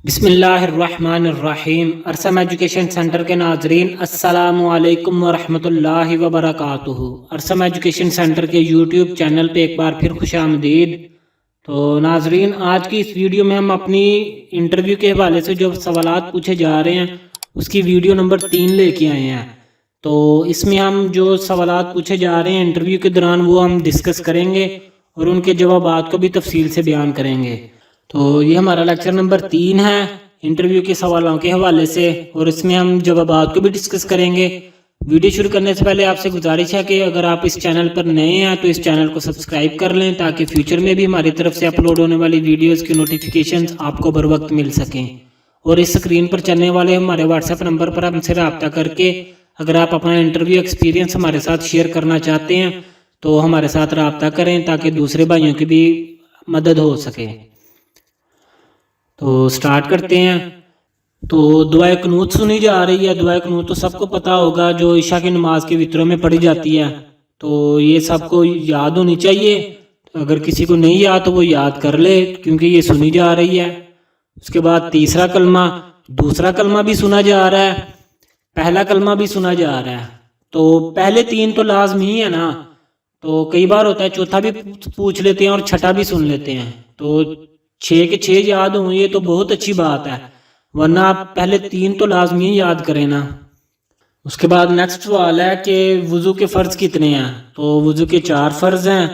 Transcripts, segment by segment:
بسم اللہ الرحمن الرحیم۔ ارسم ایجوکیشن سینٹر کے ناظرین السلام علیکم ورحمۃ اللہ وبرکاتہ۔ ارسم ایجوکیشن سینٹر کے یوٹیوب چینل پہ ایک بار پھر خوش آمدید۔ تو ناظرین، آج کی اس ویڈیو میں ہم اپنی انٹرویو کے حوالے سے جو سوالات پوچھے جا رہے ہیں اس کی ویڈیو نمبر 3 لے کے آئے ہیں۔ تو اس میں ہم جو سوالات پوچھے جا رہے ہیں انٹرویو کے دوران وہ ہم ڈسکس کریں گے اور ان کے جوابات کو بھی تفصیل سے بیان کریں گے۔ تو یہ ہمارا لیکچر نمبر 3 ہے انٹرویو کے سوالوں کے حوالے سے، اور اس میں ہم جوابات کو بھی ڈسکس کریں گے۔ ویڈیو شروع کرنے سے پہلے آپ سے گزارش ہے کہ اگر آپ اس چینل پر نئے ہیں تو اس چینل کو سبسکرائب کر لیں تاکہ فیوچر میں بھی ہماری طرف سے اپلوڈ ہونے والی ویڈیوز کی نوٹیفیکیشنز آپ کو بر وقت مل سکیں۔ اور اس سکرین پر چلنے والے ہمارے واٹس ایپ نمبر پر ہم سے رابطہ کر کے اگر آپ اپنا انٹرویو ایکسپیرینس ہمارے ساتھ شیئر کرنا چاہتے ہیں تو ہمارے ساتھ رابطہ کریں تاکہ دوسرے بھائیوں کی بھی مدد ہو سکے۔ تو سٹارٹ کرتے ہیں۔ تو دعائے قنوت سنی جا رہی ہے۔ دعائے قنوت تو سب کو پتہ ہوگا، جو عشاء کی نماز کے وطروں میں پڑھی جاتی ہے، تو یہ سب کو یاد ہونی چاہیے۔ اگر کسی کو نہیں یاد تو وہ یاد کر لے کیونکہ یہ سنی جا رہی ہے۔ اس کے بعد تیسرا کلمہ، دوسرا کلمہ بھی سنا جا رہا ہے، پہلا کلمہ بھی سنا جا رہا ہے۔ تو پہلے 3 تو لازمی ہے نا، تو کئی بار ہوتا ہے چوتھا بھی پوچھ لیتے ہیں اور چھٹا بھی سن لیتے ہیں۔ تو 6 کے 6 یاد ہوں یہ تو بہت اچھی بات ہے، ورنہ آپ پہلے 3 تو لازمی یاد کریں نا۔ اس کے بعد نیکسٹ سوال ہے کہ وضو کے فرض کتنے ہیں؟ تو وضو کے 4 فرض ہیں: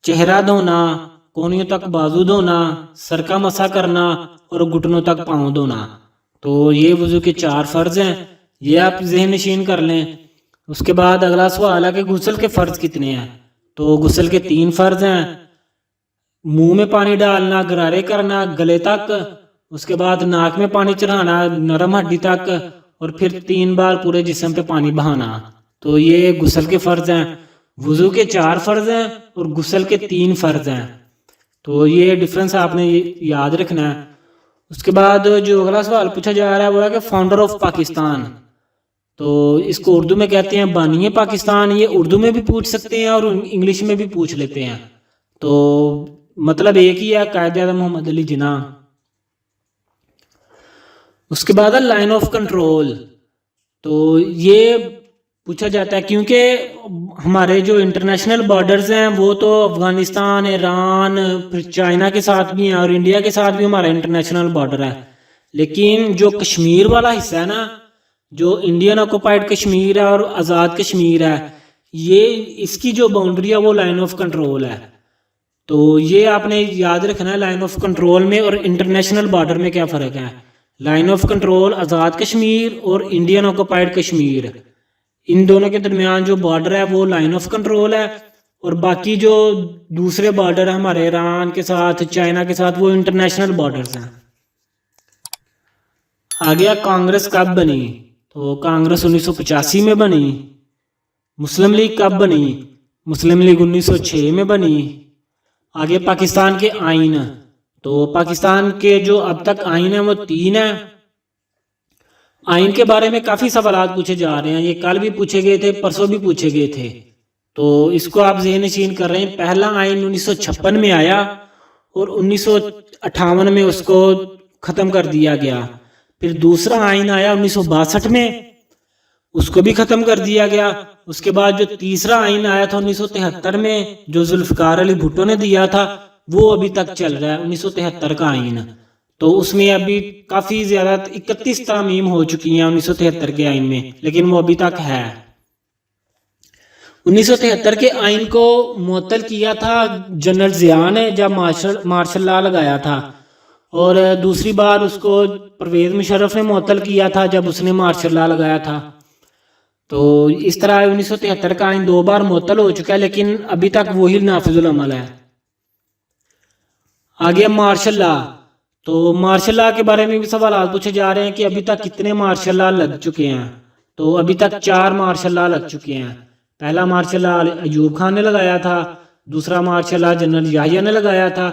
چہرہ دھونا، کونیوں تک بازو دھونا، سر کا مسح کرنا اور گھٹنوں تک پاؤں دھونا۔ تو یہ وضو کے 4 فرض ہیں، یہ آپ ذہن نشین کر لیں۔ اس کے بعد اگلا سوال ہے کہ غسل کے فرض کتنے ہیں؟ تو غسل کے 3 فرض ہیں: منہ میں پانی ڈالنا، غرارے کرنا گلے تک، اس کے بعد ناک میں پانی چڑھانا نرم ہڈی تک، اور پھر 3 بار پورے جسم پہ پانی بہانا۔ تو یہ غسل کے فرض ہیں۔ وضو کے 4 فرض ہیں اور غسل کے 3 فرض ہیں۔ تو یہ ڈفرنس آپ نے یاد رکھنا ہے۔ اس کے بعد جو اگلا سوال پوچھا جا رہا ہے وہ ہے کہ فاؤنڈر آف پاکستان، تو اس کو اردو میں کہتے ہیں بانی پاکستان۔ یہ اردو میں بھی پوچھ سکتے ہیں اور انگلش میں بھی پوچھ لیتے ہیں، تو مطلب ایک ہی ہے، قائد اعظم محمد علی جناح۔ اس کے بعد لائن آف کنٹرول، تو یہ پوچھا جاتا ہے کیونکہ ہمارے جو انٹرنیشنل بارڈرز ہیں وہ تو افغانستان، ایران، پھر چائنا کے ساتھ بھی ہیں اور انڈیا کے ساتھ بھی ہمارا انٹرنیشنل بارڈر ہے، لیکن جو کشمیر والا حصہ ہے نا، جو انڈین آکوپائڈ کشمیر ہے اور آزاد کشمیر ہے، یہ اس کی جو باؤنڈری ہے وہ لائن آف کنٹرول ہے۔ تو یہ آپ نے یاد رکھنا ہے، لائن آف کنٹرول میں اور انٹرنیشنل بارڈر میں کیا فرق ہے۔ Line of control Azad Kashmir اور انڈین آکوپائڈ کشمیر، ان دونوں کے درمیان جو بارڈر ہے وہ لائن آف کنٹرول ہے، اور باقی جو دوسرے بارڈر ہیں ہمارے ایران کے ساتھ، چائنا کے ساتھ، وہ انٹرنیشنل بارڈرز ہیں۔ آگیا کانگریس کب بنی؟ تو کانگریس 1985 میں بنی۔ مسلم لیگ کب بنی؟ مسلم لیگ 1906 میں بنی۔ آگے پاکستان کے آئین، تو پاکستان کے جو اب تک آئین ہیں وہ 3 ہیں۔ آئین کے بارے میں کافی سوالات پوچھے جا رہے ہیں، یہ کل بھی پوچھے گئے تھے، پرسوں بھی پوچھے گئے تھے، تو اس کو آپ ذہن نشین کر رہے ہیں۔ پہلا آئین 1956 میں آیا اور 1958 میں اس کو ختم کر دیا گیا۔ پھر دوسرا آئین آیا 1962 میں، اس کو بھی ختم کر دیا گیا۔ اس کے بعد جو تیسرا آئین آیا تھا 1973 میں، جو ذوالفقار علی بھٹو نے دیا تھا، وہ ابھی تک چل رہا ہے، 1973 کا آئین۔ تو اس میں ابھی کافی زیادہ 31 ترامیم ہو چکی ہیں 1973 کے آئین میں، لیکن وہ ابھی تک ہے۔ 1973 کے آئین کو معطل کیا تھا جنرل ضیاء نے جب مارشل لا لگایا تھا، اور دوسری بار اس کو پرویز مشرف نے معطل کیا تھا جب اس نے مارشل لا لگایا تھا۔ تو اس طرح 1973 کا آئین 2 بار معطل ہو چکا ہے، لیکن ابھی تک وہی نافذ العمل ہے۔ آگے مارشل لا، تو مارشل لا کے بارے میں بھی سوالات پوچھے جا رہے ہیں کہ ابھی تک کتنے مارشل لا لگ چکے ہیں؟ تو ابھی تک 4 مارشل لا لگ چکے ہیں۔ پہلا مارشل لا ایوب خان نے لگایا تھا، دوسرا مارشل لا جنرل یحییٰ نے لگایا تھا،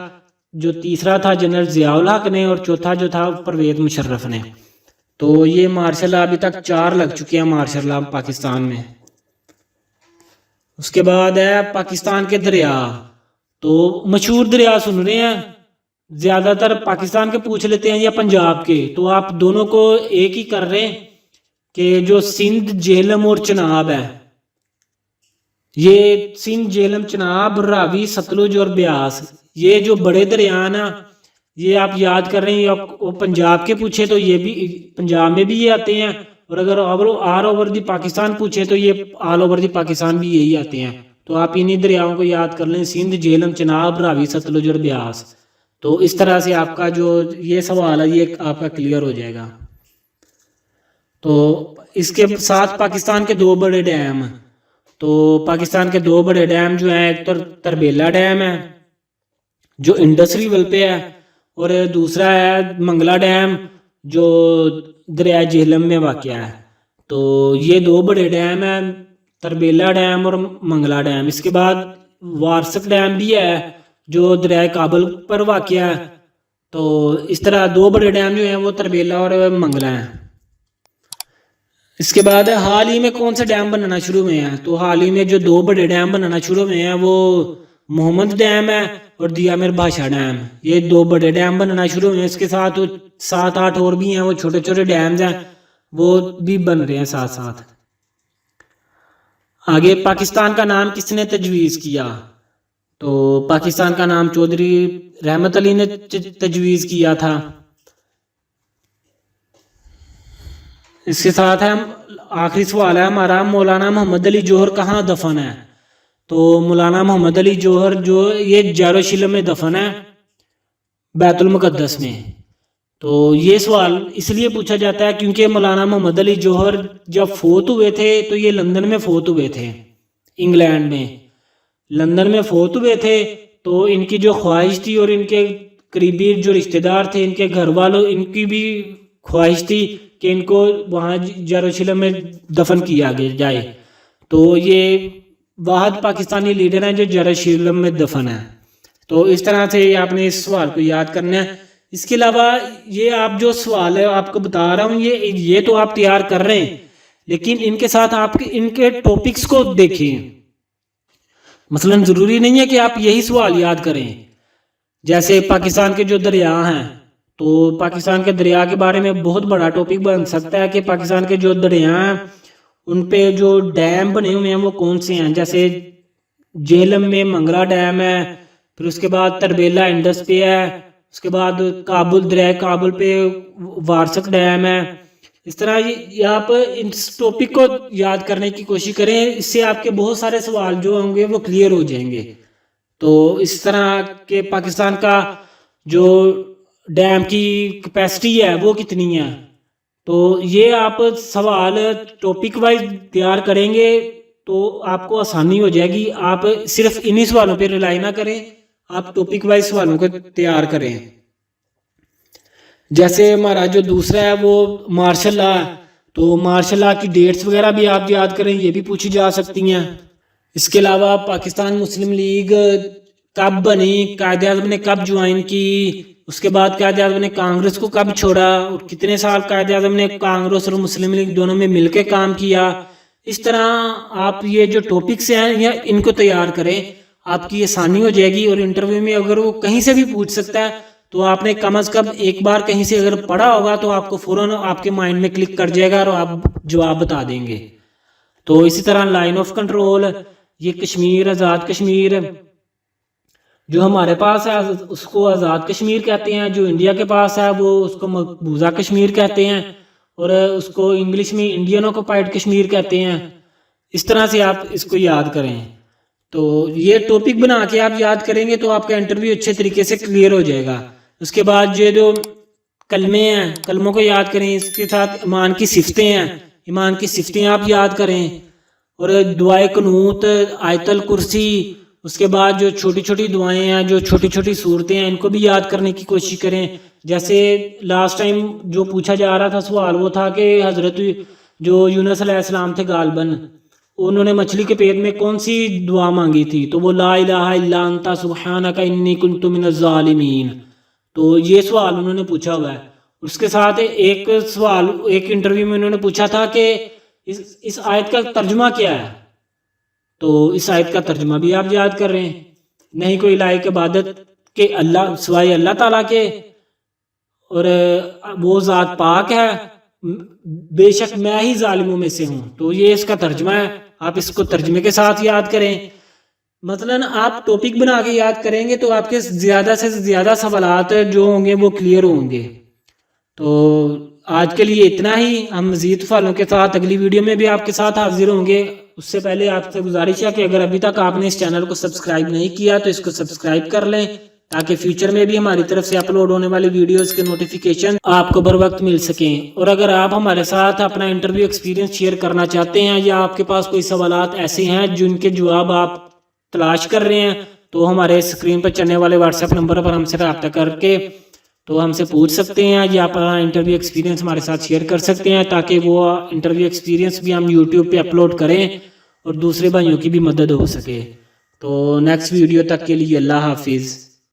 جو تیسرا تھا جنرل ضیاء الحق نے، اور چوتھا جو تھا پرویز مشرف نے۔ تو یہ مارشل لا ابھی تک 4 لگ چکے ہیں مارشل لا پاکستان میں۔ اس کے بعد ہے پاکستان کے دریا، تو مشہور دریا سن رہے ہیں زیادہ تر پاکستان کے پوچھ لیتے ہیں یا پنجاب کے، تو آپ دونوں کو ایک ہی کر رہے ہیں کہ جو سندھ، جہلم اور چناب ہے، یہ سندھ، جہلم، چناب، راوی، ستلج اور بیاس، یہ جو بڑے دریا نا، یہ آپ یاد کر رہے ہیں. وہ پنجاب کے پوچھے تو یہ بھی پنجاب میں بھی یہ آتے ہیں، اور اگر آل اوور دی پاکستان پوچھے تو یہ آل اوور دی پاکستان بھی یہی آتے ہیں. تو آپ انہی دریاؤں کو یاد کر لیں، سندھ، جہلم، چناب، راوی، ستلج اور بیاس. تو اس طرح سے آپ کا جو یہ سوال ہے یہ آپ کا کلیئر ہو جائے گا. تو اس کے ساتھ پاکستان کے دو بڑے ڈیم، تو پاکستان کے دو بڑے ڈیم جو ہیں، ایک تو تربیلا ڈیم ہے جو انڈس ریور پہ ہے، اور دوسرا ہے منگلا ڈیم جو دریائے جہلم میں واقع ہے. تو یہ دو بڑے ڈیم ہیں، تربیلا ڈیم اور منگلا ڈیم. اس کے بعد وارسک ڈیم بھی ہے جو دریائے کابل پر واقع ہے. تو اس طرح دو بڑے ڈیم جو ہیں وہ تربیلا اور منگلا ہیں. اس کے بعد حال ہی میں کون سے ڈیم بنانا شروع ہوئے ہیں؟ تو حال ہی میں جو دو بڑے ڈیم بنانا شروع ہوئے ہیں وہ محمد ڈیم ہے اور دیا میر بھاشا ڈیم. یہ دو بڑے ڈیم بننا شروع ہوئے ہیں. اس کے ساتھ 7-8 اور بھی ہیں، وہ چھوٹے چھوٹے ڈیمز ہیں، وہ بھی بن رہے ہیں ساتھ ساتھ. آگے پاکستان کا نام کس نے تجویز کیا؟ تو پاکستان کا نام چودھری رحمت علی نے تجویز کیا تھا. اس کے ساتھ ہے آخری سوال ہے ہمارا، مولانا محمد علی جوہر کہاں دفن ہے؟ تو مولانا محمد علی جوہر جو یہ یروشلم میں دفن ہے، بیت المقدس میں. تو یہ سوال اس لیے پوچھا جاتا ہے کیونکہ مولانا محمد علی جوہر جب فوت ہوئے تھے تو یہ لندن میں فوت ہوئے تھے، انگلینڈ میں لندن میں فوت ہوئے تھے. تو ان کی جو خواہش تھی اور ان کے قریبی جو رشتہ دار تھے، ان کے گھر والوں، ان کی بھی خواہش تھی کہ ان کو وہاں یروشلم میں دفن کیا جائے. تو یہ واحد پاکستانی لیڈر ہیں جو یروشلم میں دفن ہے. تو اس طرح سے آپ نے اس سوال کو یاد کرنا ہے. اس کے علاوہ یہ آپ جو سوال ہے آپ کو بتا رہا ہوں، یہ تو آپ تیار کر رہے ہیں، لیکن ان کے ساتھ آپ ان کے ٹاپکس کو دیکھیں. مثلا ضروری نہیں ہے کہ آپ یہی سوال یاد کریں. جیسے پاکستان کے جو دریا ہیں، تو پاکستان کے دریا کے بارے میں بہت بڑا ٹاپک بن سکتا ہے کہ پاکستان کے جو دریا ہیں ان پہ جو ڈیم بنے ہوئے ہیں وہ کون سے ہیں. جیسے جہلم میں منگلا ڈیم ہے، پھر اس کے بعد تربیلا انڈس پہ ہے، اس کے بعد کابل، دریائے کابل پہ وارسک ڈیم ہے. اس طرح آپ اس ٹاپک کو یاد کرنے کی کوشش کریں، اس سے آپ کے بہت سارے سوال جو ہوں گے وہ کلیئر ہو جائیں گے. تو اس طرح کے پاکستان کا جو ڈیم کی کیپیسٹی ہے وہ کتنی ہے، تو یہ آپ سوال ٹاپک وائز تیار کریں گے تو آپ کو آسانی ہو جائے گی. آپ صرف انہی سوالوں پہ ریلائی نہ کریں، آپ ٹاپک وائز سوالوں کو تیار کریں. جیسے ہمارا جو دوسرا ہے وہ مارشل لا، تو مارشل لا کی ڈیٹس وغیرہ بھی آپ یاد کریں، یہ بھی پوچھی جا سکتی ہیں. اس کے علاوہ پاکستان مسلم لیگ کب بنی، قائد اعظم نے کب جوائن کی، اس کے بعد قائد اعظم نے کانگریس کو کب چھوڑا، اور کتنے سال قائد اعظم نے کانگریس اور مسلم لیگ دونوں میں مل کے کام کیا. اس طرح آپ یہ جو ٹاپکس ہیں یا ان کو تیار کریں، آپ کی آسانی ہو جائے گی. اور انٹرویو میں اگر وہ کہیں سے بھی پوچھ سکتا ہے تو آپ نے کم از کم ایک بار کہیں سے اگر پڑھا ہوگا تو آپ کو فوراً آپ کے مائنڈ میں کلک کر جائے گا اور آپ جواب بتا دیں گے. تو اسی طرح لائن آف کنٹرول، یہ کشمیر، آزاد کشمیر جو ہمارے پاس ہے اس کو آزاد کشمیر کہتے ہیں، جو انڈیا کے پاس ہے وہ اس کو مقبوضہ کشمیر کہتے ہیں، اور اس کو انگلش میں انڈین آکوپائڈ کشمیر کہتے ہیں. اس طرح سے آپ اس کو یاد کریں. تو یہ ٹاپک بنا کے آپ یاد کریں گے تو آپ کا انٹرویو اچھے طریقے سے کلیئر ہو جائے گا. اس کے بعد یہ جو کلمے ہیں، کلموں کو یاد کریں. اس کے ساتھ ایمان کی صفتیں ہیں، ایمان کی صفتیں آپ یاد کریں. اور دعائے قنوت، آیت الکرسی، اس کے بعد جو چھوٹی چھوٹی دعائیں ہیں، جو چھوٹی چھوٹی صورتیں ہیں، ان کو بھی یاد کرنے کی کوشش کریں. جیسے لاسٹ ٹائم جو پوچھا جا رہا تھا سوال وہ تھا کہ حضرت جو یونس علیہ السلام تھے غالباً، انہوں نے مچھلی کے پیٹ میں کون سی دعا مانگی تھی؟ تو وہ لا الہ الا انت سبحانک انی کنت من الظالمین. تو یہ سوال انہوں نے پوچھا ہوا ہے. اس کے ساتھ ایک سوال ایک انٹرویو میں انہوں نے پوچھا تھا کہ اس آیت کا ترجمہ کیا ہے؟ تو اس آیت کا ترجمہ بھی آپ یاد کر رہے ہیں. نہیں کوئی لائق عبادت کہ اللہ سوائے اللہ تعالیٰ کے اور وہ ذات پاک ہے، بے شک میں ہی ظالموں میں سے ہوں. تو یہ اس کا ترجمہ ہے، آپ اس کو ترجمے کے ساتھ یاد کریں. مثلاً آپ ٹاپک بنا کے یاد کریں گے تو آپ کے زیادہ سے زیادہ سوالات جو ہوں گے وہ کلیئر ہوں گے. تو آج کے لیے اتنا ہی. ہم مزید سوالوں کے ساتھ اگلی ویڈیو میں بھی آپ کے ساتھ حاضر ہوں گے. اس سے پہلے آپ سے گزارش ہے کہ اگر ابھی تک آپ نے اس چینل کو سبسکرائب نہیں کیا تو اس کو سبسکرائب کر لیں تاکہ فیوچر میں بھی ہماری طرف سے اپلوڈ ہونے والی ویڈیوز کے نوٹیفیکیشن آپ کو بر وقت مل سکیں. اور اگر آپ ہمارے ساتھ اپنا انٹرویو ایکسپیرینس شیئر کرنا چاہتے ہیں یا آپ کے پاس کوئی سوالات ایسے ہیں جن کے جواب آپ تلاش کر رہے ہیں تو ہمارے اسکرین پر چلنے والے واٹس ایپ نمبر پر ہم سے رابطہ کر کے تو ہم سے پوچھ سکتے ہیں یا اپنا انٹرویو ایکسپیرینس ہمارے ساتھ شیئر کر سکتے ہیں تاکہ وہ انٹرویو ایکسپیرینس بھی ہم یوٹیوب پہ اپلوڈ کریں اور دوسرے بھائیوں کی بھی مدد ہو سکے. تو نیکسٹ ویڈیو تک کے لیے اللہ حافظ.